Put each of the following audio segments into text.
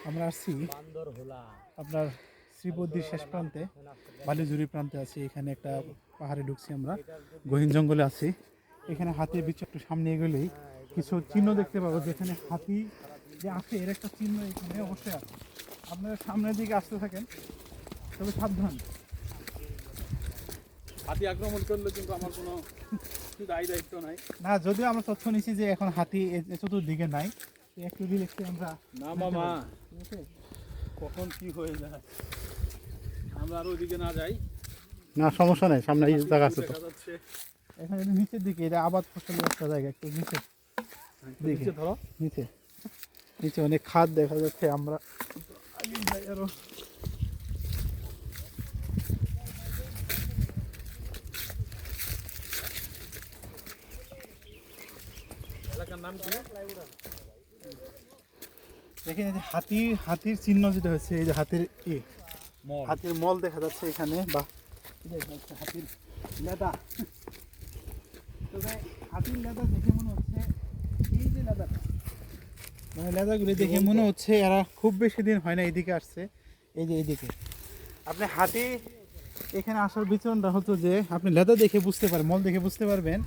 আমরা আসছি আপনার শ্রীবদ্রীর শেষ প্রান্তে, বালিজুরি প্রান্তে আছি। এখানে একটা পাহাড়ে ঢুকছি আমরা, গহীন জঙ্গলে আছি। এখানে হাতির বিচ একটু সামনে এগোলেই কিছু চিহ্ন দেখতে পাবো, যেখানে হাতি যে আছে এর একটা চিহ্ন এখানে অবশ্যই আছে। আপনারা সামনের দিকে আসতে থাকেন, তবে সাবধান। হাতি আক্রমণ করলে কিন্তু আমার কোনো দায়িত্ব নাই। না, যদিও আমরা তথ্য নিচ্ছি যে এখন হাতি চতুর্দিকে নাই, একটু রিল্যাক্সে আমরা না মামা, কখন কি হয়ে যায়, আমরা আর ওইদিকে না যাই। না সমস্যা নেই, সামনে জায়গা আছে তো। যাচ্ছে এখানে নিচের দিকে, এটা আবাদ ফসলের একটা জায়গা, একটু নিচের দিকে ধরো, নিচে নিচে অনেক খাদ দেখা যাচ্ছে। আমরা যাই আরো। এলাকার নাম কি? দেখেন এই যে হাতির চিহ্ন যেটা হচ্ছে, এই যে হাতির মল দেখা যাচ্ছে এখানে, বা হাতির লেদা। তবে হাতির লেদা দেখে মনে হচ্ছে, এই যে লেদা, মানে লেদাগুলি দেখে মনে হচ্ছে এরা খুব বেশি দিন হয় না এদিকে আসছে। এই যে এইদিকে আপনি হাতি এখানে আসার বিচরণটা হতো যে আপনি লেদা দেখে বুঝতে পারেন, মল দেখে বুঝতে পারবেন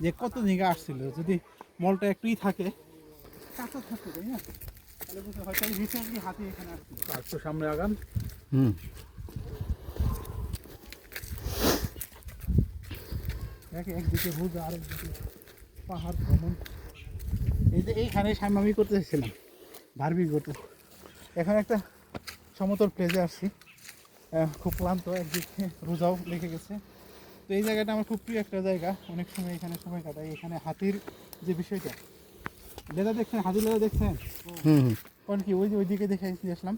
যে কত দিকে আসছিল। যদি মলটা একটুই থাকে, কাঁচা থাকতো, তাই না, তাহলে বুঝতে হয়তো রিসেন্টলি হাতি এখানে আসছিল। একটু সামনে আগান। দেখে একদিকে রোজা, আরেকদিকে পাহাড় ভ্রমণ। এই যে এইখানে আমি করতেছিলাম, বারবি করতে। এখন একটা সমতল প্লেসে আসছি, খুব ক্লান্ত, একদিকে রোজাও লেগে গেছে। তো এই জায়গাটা আমার খুব প্রিয় একটা জায়গা, অনেক সময় এখানে সময় কাটাই। এখানে হাতির যে বিষয়টা, লেদা দেখছেন, হাতির লেদা দেখছেন, কারণ কি ওই যে ওইদিকে দেখে আসলাম,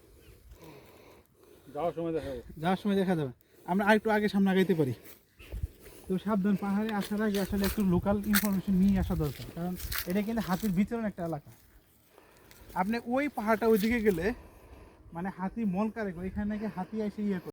যাওয়ার সময় দেখা যাবে। আমরা আরেকটু আগে সামনে আগাইতে পারি। তো সাবধান, পাহাড়ে আসার আগে আসলে একটু লোকাল ইনফরমেশন নিয়ে আসা দরকার, কারণ এটা কিন্তু হাতির বিচরণ একটা এলাকা। আপনি ওই পাহাড়টা ওইদিকে গেলে, মানে হাতি মল কারে, এখানে নাকি হাতি এসে ইয়ে করে।